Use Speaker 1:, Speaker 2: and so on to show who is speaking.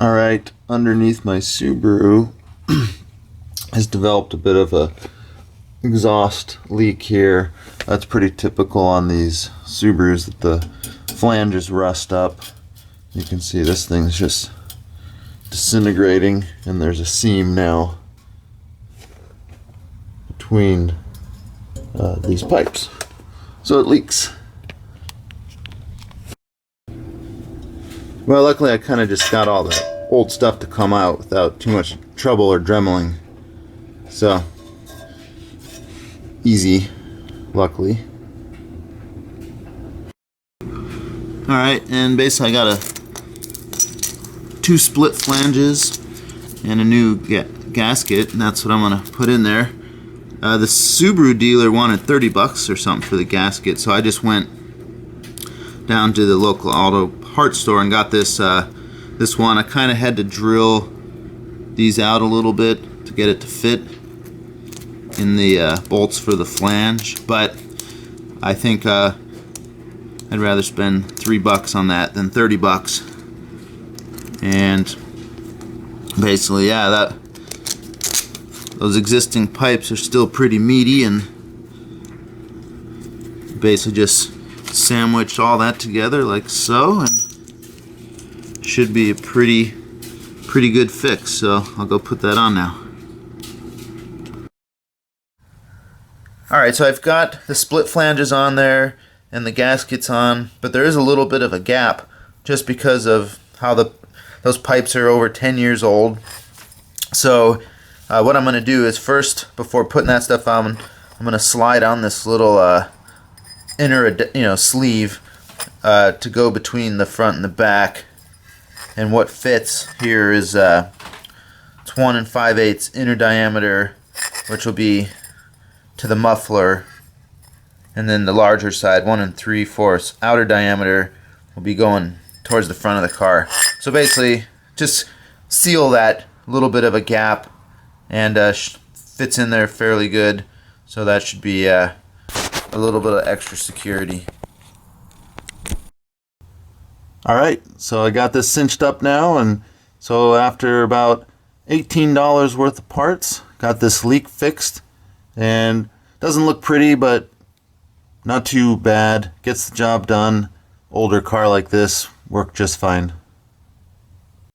Speaker 1: Alright, underneath my Subaru has developed a bit of a exhaust leak here. That's pretty typical on these Subarus, that the flanges rust up. You can see this thing's just disintegrating, and there's a seam now between these pipes, so it leaks. Well, luckily I kind of just got all the old stuff to come out without too much trouble or dremeling, so easy, luckily. Alright, and basically I got two split flanges and a new gasket, and that's what I'm going to put in there. The Subaru dealer wanted 30 bucks or something for the gasket, so I just went down to the local auto parts store and got this one. I kind of had to drill these out a little bit to get it to fit in the bolts for the flange, but I think I'd rather spend $3 on that than 30 bucks. And basically, yeah, those existing pipes are still pretty meaty, and basically just sandwich all that together like so, and should be a pretty good fix. So I'll go put that on now. Alright, so I've got the split flanges on there and the gaskets on, but there is a little bit of a gap just because of how those pipes are over 10 years old. So what I'm going to do is first, before putting that stuff on, I'm going to slide on this little inner sleeve to go between the front and the back. And what fits here is it's 1 5/8 inner diameter, which will be to the muffler, and then the larger side, 1 3/4 outer diameter, will be going towards the front of the car. So basically, just seal that little bit of a gap, and fits in there fairly good. So that should be a little bit of extra security. Alright, so I got this cinched up now, and so after about $18 worth of parts, got this leak fixed, and doesn't look pretty, but not too bad. Gets the job done. Older car like this worked just fine.